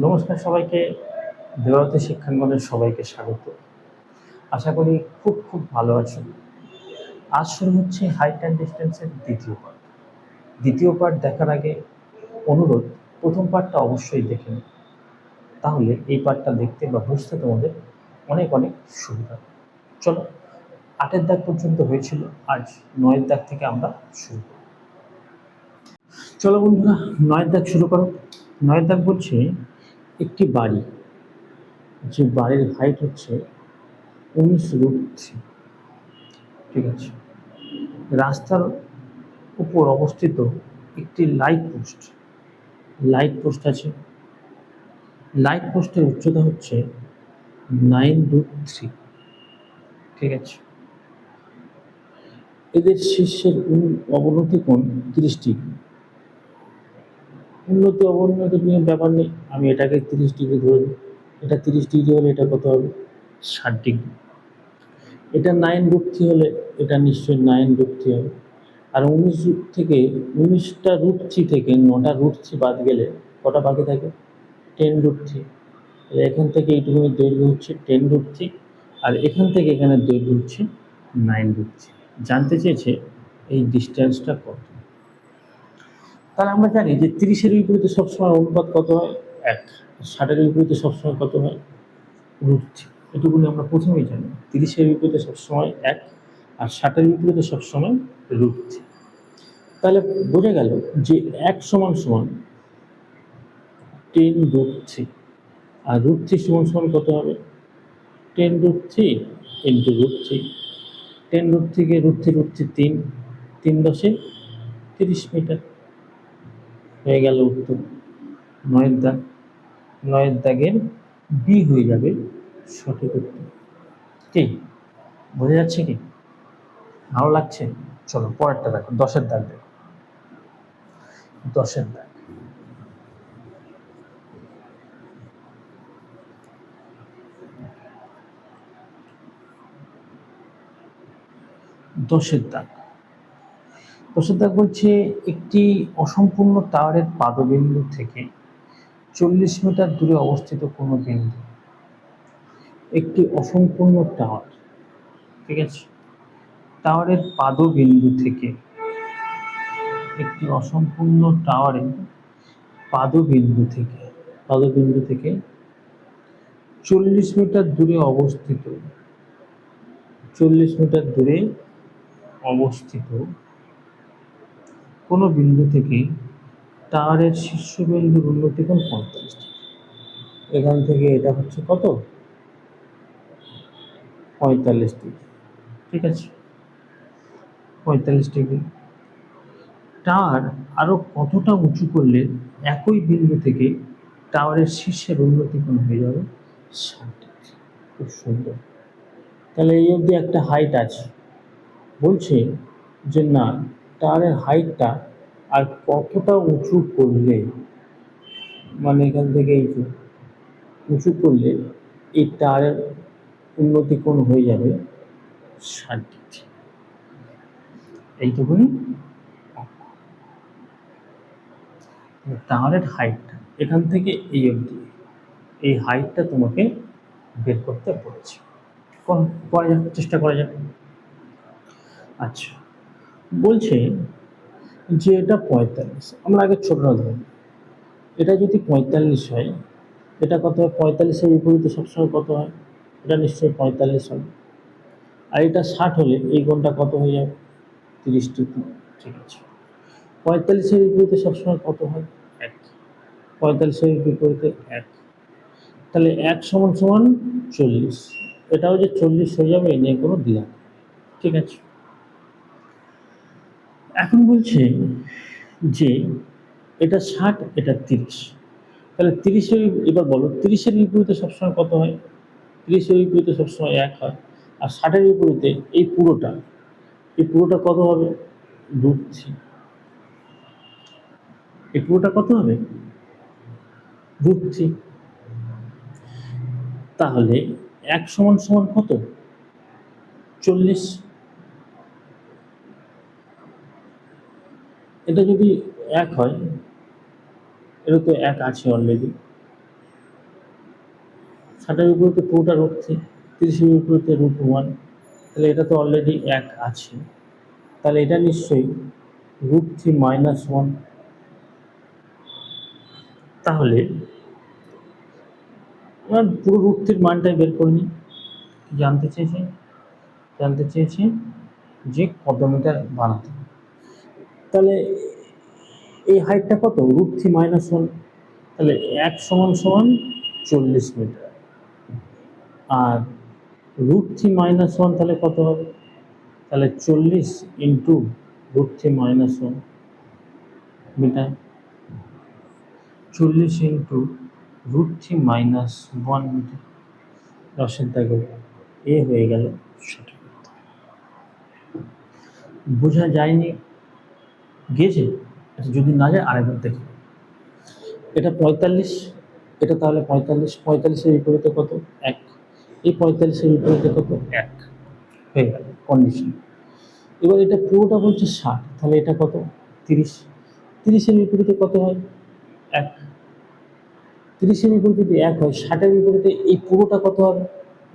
নমস্কার সবাইকে। দেবারতী শিক্ষাঙ্গনের সবাইকে স্বাগত। আশা করি খুব খুব ভালো আছেন। আজ শুরু হচ্ছে হাইট অ্যান্ড ডিস্টেন্সের দ্বিতীয় পার্ট। দ্বিতীয় পার্ট দেখার আগে অনুরোধ, প্রথম পার্টটা অবশ্যই দেখে নিন, তাহলে এই পার্টটা দেখতে বা বুঝতে তোমাদের অনেক অনেক সুবিধা হবে। চলো, 8-এর দাগ পর্যন্ত হয়েছিল, আজ 9-এর দাগ থেকে আমরা শুরু করব। চলো বন্ধুরা, 9-এর দাগ শুরু করো। 9-এর দাগ বলছে একটি বাড়ি, যে বাড়ির হাইট হচ্ছে 19√3। ঠিক আছে। রাস্তার উপর অবস্থিত একটি লাইট পোস্ট আছে। লাইট পোস্টের উচ্চতা হচ্ছে 9√3। ঠিক আছে। এদের শীর্ষের অবনতি কোণ 30°। উন্নতি অবনতির নিয়ে ব্যাপার নেই, আমি এটাকে 30° ধরে দিই। এটা 30° হলে এটা কত হবে? 60°। এটা 9√3 হলে এটা নিশ্চয়ই 9√3 হবে। আর 19টা√3 থেকে 9টা√3 বাদ গেলে কটা বাকি থাকে? 10√3। এখান থেকে এইটুকুনি দৈর্ঘ্য হচ্ছে 10√3, আর এখান থেকে এখানে দৈর্ঘ্য হচ্ছে 9√3। জানতে চেয়েছে এই ডিস্টেন্সটা কত। তাহলে আমরা জানি যে 30-এর বিপরীতে সবসময় অনুপাত কত হয়? 1। 60-এর বিপরীতে সবসময় কত হয়? √3। এটুকুনি আমরা প্রথমেই জানি। 30-এর বিপরীতে সবসময় 1, আর 60-এর বিপরীতে সবসময় √3। তাহলে বোঝা গেল যে 1 সমান সমান 10√3, আর √3 সমান সমান কত হবে? 10√3 ইন্টু √3। 10√3 কে √3 3, 3×10 30 মিটার। হয়ে গেল উত্তর। 9-এর দাগ। 9-এর দাগের বি হয়ে যাবে সঠিক উত্তর। কি বোঝা যাচ্ছে কি? ভালো লাগছে? চলো পরেরটা দেখো, 10-এর দাগ দেখো। 10-এর দাগ। 10-এর দাগ। 10-এর দাগ বলছে একটি অসম্পূর্ণ টাওয়ারের পাদবিন্দু থেকে 40 মিটার দূরে অবস্থিত কোনো বিন্দু। একটি অসম্পূর্ণ টাওয়ার, ঠিক আছে, টাওয়ারের পাদবিন্দু থেকে, একটি অসম্পূর্ণ টাওয়ারের পাদবিন্দু থেকে 40 মিটার দূরে অবস্থিত, 40 মিটার দূরে অবস্থিত কোনো বিন্দু থেকে টাওয়ারের শীর্ষবিন্দুর উন্নতি কোণ 45°। এখান থেকে এটা হচ্ছে কত? 45°। ঠিক আছে, 45°। টাওয়ার আরো কতটা উঁচু করলে একই বিন্দু থেকে টাওয়ারের শীর্ষের উন্নতি কোণ হয়ে যাবে 60°। খুব সুন্দর। তাহলে এই অবধি একটা হাইট আছে। বলছে যে না, টাওয়ারের হাইটটা আর কতটা উঁচু করলে, মানে এখান থেকে এই যে উঁচু করলে এই টাওয়ারের উন্নতি কোণ হয়ে যাবে 60°। এইটুকুনি টাওয়ারের হাইটটা এখান থেকে এই অবধি, এই হাইটটা তোমাকে বের করতে বলেছে। করা যাক, চেষ্টা করা যাক। আচ্ছা, বলছে যে এটা 45। আমরা আগে ছোটটা ধরি। এটা যদি 45 হয়, এটা কত হয়? 45-এর বিপরীতে সবসময় কত হয়? এটা নিশ্চয়ই 45 হবে। আর এটা 60 হলে এই কোণটা কত হয়ে যাবে? 30°। ঠিক আছে। 45-এর বিপরীতে সবসময় কত হয়? 1। 45-এর বিপরীতে 1। তাহলে 1 সমান সমান 40। এটাও যে 40 হয়ে যাবে এই নিয়ে কোনো দ্বিধা নেই। ঠিক আছে। এখন বলছে যে এটা 60, এটা 30। তাহলে 30-এর, এবার বলো 30-এর বিপরীতে সবসময় কত হয়? 30-এর বিপরীতে সবসময় 1 হয়। আর 60-এর বিপরীতে এই পুরোটা কত হবে? √3। এই পুরোটা কত হবে? √3। তাহলে 1 সমান সমান কত? 40। এটা যদি 1 হয়, এটা তো 1 আছে অলরেডি, ষাটের বিপরীতে পুরোটা রুট থ্রি, 30-এর বিপরীতে √1, তাহলে এটা তো অলরেডি 1 আছে, তাহলে এটা নিশ্চয়ই √3 - 1। তাহলে আমরা পুরো √3 মানটাই বের করে নিই। জানতে চেয়েছি যে কত মিটার বানাতে হবে। তাহলে এই হাইটটা কত? √3 - 1, তাহলে 1 = 40 মিটার। আর √3 - 1 তাহলে কত হবে? তাহলে 40 ইন্টু √3 - 1 মিটার, 40 ইন্টু √3 - 1 মিটার। রসের দাগে এ হয়ে গেল সঠিক উত্তর। বোঝা যায়নি? গিয়েছে? আচ্ছা, যদি না যায় আরেকবার দেখো। এটা 45, এটা তাহলে 45, 45-এর বিপরীতে কত? 1। এই 45-এর বিপরীতে কত? 1 হয়ে গেল কন্ডিশন। এবার এটা পুরোটা বলছে 60, তাহলে এটা কত? 30। 30-এর বিপরীতে কত হয়? 1। 30-এর বিপরীতে যদি 1 হয়, 60-এর বিপরীতে এই পুরোটা কত হবে?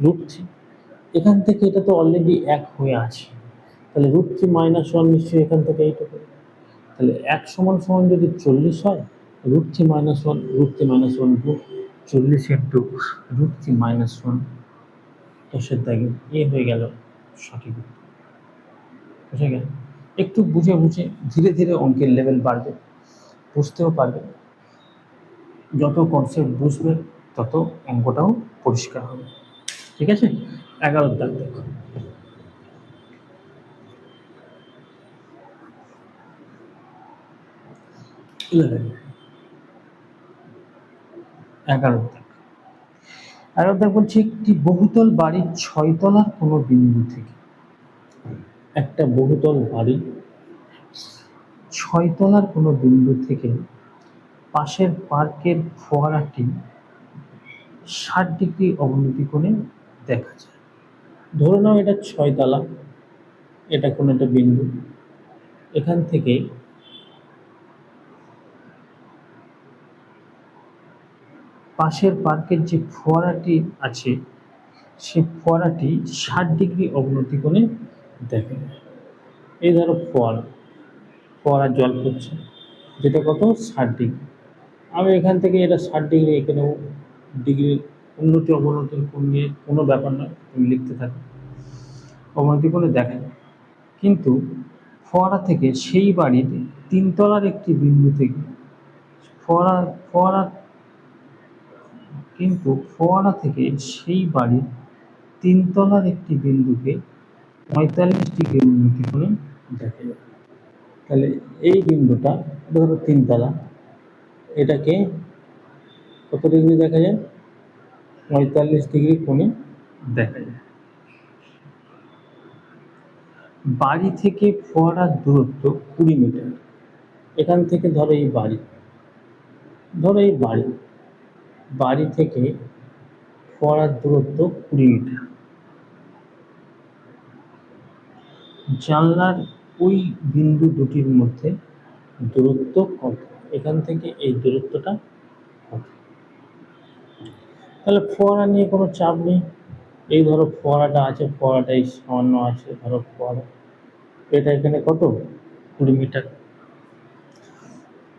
√3। এখান থেকে এটা তো অলরেডি 1 হয়ে আছে, তাহলে √3 - 1 নিশ্চয়ই এখান থেকে এইটুকু। তাহলে 1 = যদি 40 হয়, √3 - 1, √3 - 1 গুণ 40 ইন্টু √3 - 1, দশের দাগে এ হয়ে গেল সঠিক উত্তর। বুঝে গেল? একটু বুঝে বুঝে ধীরে ধীরে অঙ্কের লেভেল বাড়বে, বুঝতেও পারবে। যত কনসেপ্ট বুঝবে তত অঙ্কটাও পরিষ্কার হবে। ঠিক আছে? 11 দাগ দেখো। 11 দাগ। 11 দাগ বলছে একটি বহুতল বাড়ির 6 তলার কোনো বিন্দু থেকে, একটা বহুতল বাড়ি 6 তলার কোনো বিন্দু থেকে পাশের পার্কের ফোয়ারাটি 60 ডিগ্রি অবনতি কোণে দেখা যায়। ধরে নাও এটা 6 তলা, এটা কোনো একটা বিন্দু, এখান থেকে পাশের পার্কের যে ফোয়ারাটি আছে সেই ফোয়ারাটি 60 ডিগ্রি অবনতি কোণে দেখা যায়। এই ধরো ফোয়ারা জল পড়ছে, যেটা কত? 60 ডিগ্রি। আমি এখান থেকে এটা 60 ডিগ্রি এঁকে নেব। ডিগ্রি উন্নতি অবনতির কোণ নিয়ে কোনো ব্যাপার নয়, তুমি লিখতে থাকো। অবনতি কোণে দেখা যায়, কিন্তু ফোয়ারা থেকে সেই বাড়ির 3 তলার একটি বিন্দু থেকে ফোয়ারা থেকে সেই বাড়ির 3 তলার একটি বিন্দুকে 45 ডিগ্রি উন্নতি কোণে দেখা যায়। তাহলে এই বিন্দুটা ধরো 3 তলা, এটাকে কত ডিগ্রি দেখা যায়? 45 ডিগ্রি কোণে দেখা যায়। বাড়ি থেকে ফোয়ারার দূরত্ব 20 মিটার। এখান থেকে ধরো এই বাড়ি থেকে ফোয়ারার দূরত্ব 20 মিটার। জানলার ওই বিন্দু দুটির মধ্যে দূরত্ব কত? এখান থেকে এই দূরত্বটা কত? তাহলে ফোয়ারা নিয়ে কোনো চাপ নেই। এই ধরো ফোয়ারাটা আছে, ফোয়ারাটাই সামান্য আছে, ধরো ফোয়ারা এটা এখানে কত? 20 মিটার।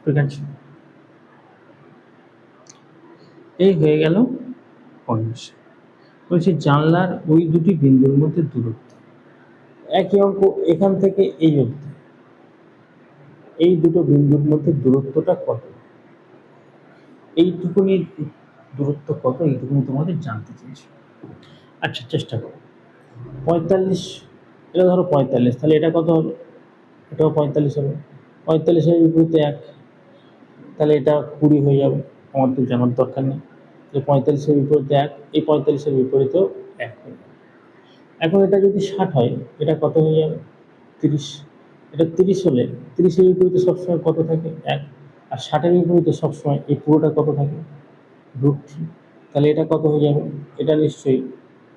ঠিক আছে, এই হয়ে গেল কন্ডিশন। বলছি জানলার ওই দুটি বিন্দুর মধ্যে দূরত্ব, একই অঙ্ক এখান থেকে এই অবধি, এই দুটো বিন্দুর মধ্যে দূরত্বটা কত? এইটুকুনি দূরত্ব কত? এইটুকুনি তোমাদের জানতে চেয়েছি। আচ্ছা, চেষ্টা করো। 45, এটা ধরো 45, তাহলে এটা কত হবে? এটাও 45 হবে। 45-এর বিপরীতে 1, তাহলে এটা 20 হয়ে যাবে। আমার তো জানার দরকার নেই। তাহলে 45-এর বিপরীতে 1, এই 45-এর বিপরীতেও 1 হয়ে যাবে। এখন এটা যদি 60 হয়, এটা কত হয়ে যাবে? 30। এটা 30 হলে 30-এর বিপরীতে সবসময় কত থাকে? 1। আর 60-এর বিপরীতে সবসময় এই পুরোটা কত থাকে? √3। তাহলে এটা কত হয়ে যাবে? এটা নিশ্চয়ই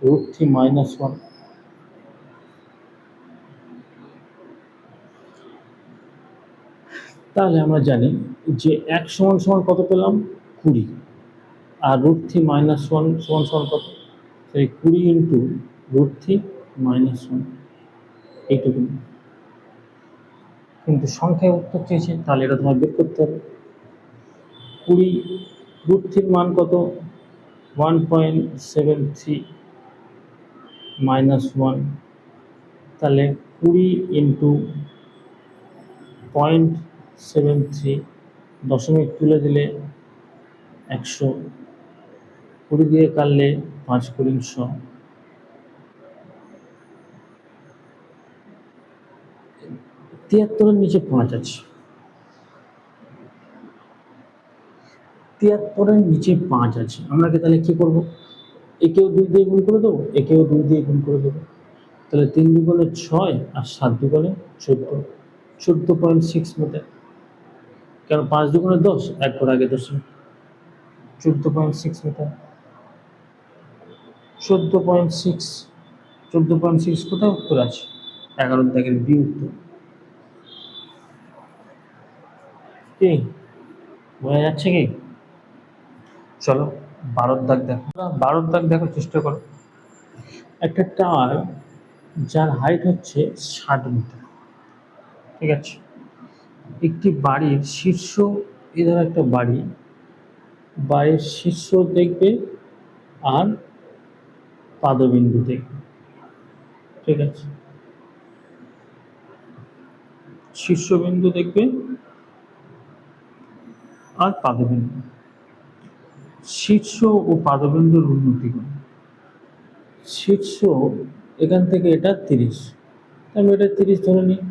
√3 - 1। তাহলে আমরা জানি যে 1 = কত পেলাম? 20। আর √3 - 1 সমান সমান কত? সেই 20 ইন্টু √3 - 1 এইটুকু। কিন্তু সংখ্যায় উত্তর চেয়েছে, তাহলে এটা তোমার বের করতে হবে। 20 √3 মান কত? 1.73 - 1, তাহলে 20 ইন্টু 0.73, দশমিক তুলে দিলে 100, 20 দিয়ে কাটলে 5 × 100, 73-এর নিচে 5 আছে, 73-এর নিচে 5 আছে। আমরা তাহলে কি করব? একেও 2 দিয়ে গুণ করে দেবো, একেও 2 দিয়ে গুণ করে দেবো। তাহলে 3 × 2 = 6 আর 7 × 2 = 14, 14.6 মিটার। কারণ 5 × 2 = 10, 1 করে আগে দশমিক, 14.6 মিটার। 14.6, 14.6 কোথায় উত্তর আছে? 11 দাগের বি উত্তর। কি বোঝা যাচ্ছে কি? চলো 12 দাগ দেখো, 12 দাগ দেখার চেষ্টা করো। একটা টাওয়ার যার হাইট হচ্ছে 60 মিটার, ঠিক আছে। একটি বাড়ির শীর্ষ, এধার একটা বাড়ির শীর্ষ দেখবে আর পাদবিন্দু দেখবে, ঠিক আছে। শীর্ষবিন্দু দেখবে আর পাদবিন্দু। শীর্ষ ও পাদবিন্দুর উন্নতি কোণ। শীর্ষ এখান থেকে এটা 30, আমি এটা 30 ধরে নিই।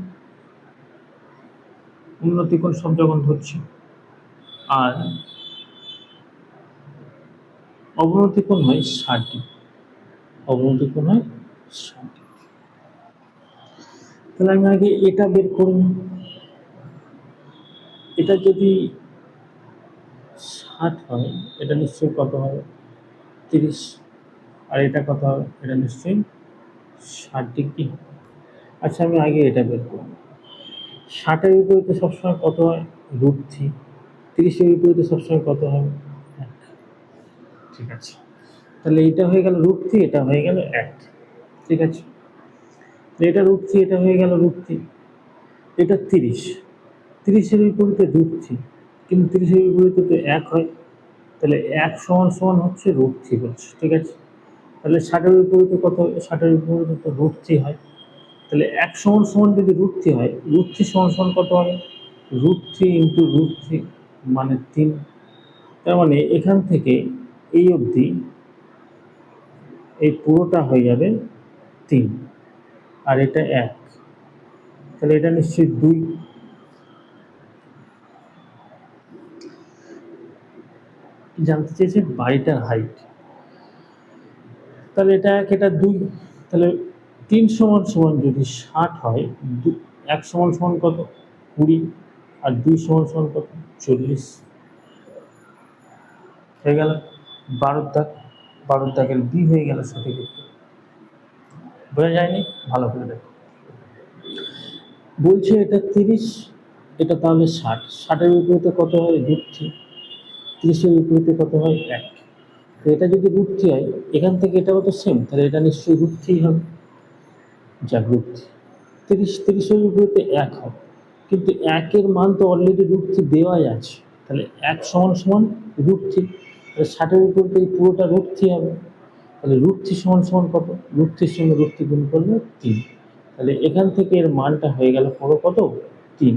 উন্নতি কোণ সব যখন ধরছি, আর অবনতি কোণ হয় 60, অবনতি কোণ হয় 60। তাহলে আমি আগে এটা বের করি। এটা যদি 60 হয়, এটা নিশ্চয়ই কত হবে? 30। আর এটা কত হবে? এটা নিশ্চয়ই 60 ডিগ্রি। আচ্ছা, আমি আগে এটা বের করব। 60-এর বিপরীতে সবসময় কত হয়? √3। 30-এর বিপরীতে সবসময় কত হবে? 1। ঠিক আছে, তাহলে এটা হয়ে গেল √3, এটা হয়ে গেল 1, ঠিক আছে। এটা √3, এটা হয়ে গেল √3, এটা 30, 30-এর বিপরীতে √3, কিন্তু 30-এর বিপরীতে তো 1 হয়, তাহলে 1 = হচ্ছে √3 বলছে, ঠিক আছে। তাহলে 60-এর বিপরীতে কত হবে? 60-এর বিপরীতে তো √3 হয়, তাহলে 1 = যদি √3 হয়, √3 = কত হবে? √3 × √3 মানে 3। তার মানে এখান থেকে এই অবধি এই পুরোটা হয়ে যাবে 3, আর এটা 1, তাহলে এটা নিশ্চয়ই 2। জানতে চেয়েছে বাড়িটার হাইট, তাহলে এটা 1, এটা 2, তাহলে 3 = যদি 60 হয়, 1 = কত? 20, আর 2 = কত? 40। হয়ে গেল 12 দাগ। 12 দাগের বি হয়ে গেল সঠিক উত্তর। বোঝা যায়নি? ভালো করে দেখো। বলছে এটা 30, এটা তাহলে 60, 60-এর বিপরীতে কত হয়? √3, 30-এর বিপরীতে কত হয়? 1। তো এটা যদি √3 হয়, এখান থেকে এটাও তো সেম, তাহলে এটা নিশ্চয়ই √3 হবে। যাক, √3, 30-এর বিপরীতে 1 হবে, কিন্তু 1-এর মান তো অলরেডি √3 দেওয়াই আছে, তাহলে 1 = √3, তাহলে 60-এর বিপরীতে এই পুরোটা √3 হবে, তাহলে √3 = কত? √3-এর সঙ্গে √3 গুণ করলে 3, তাহলে এখান থেকে এর মানটা হয়ে গেল পুরো কত? 3।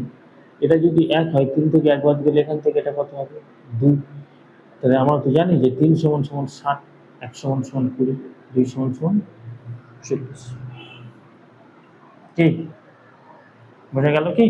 এটা যদি 1 হয়, 3 থেকে 1 বাদ গেলে এখান থেকে এটা কত হবে? 2। তাহলে আমরা তো জানি যে 3 = 60, 1 = 20, 2 = 40। কি বোঝা গেল কি?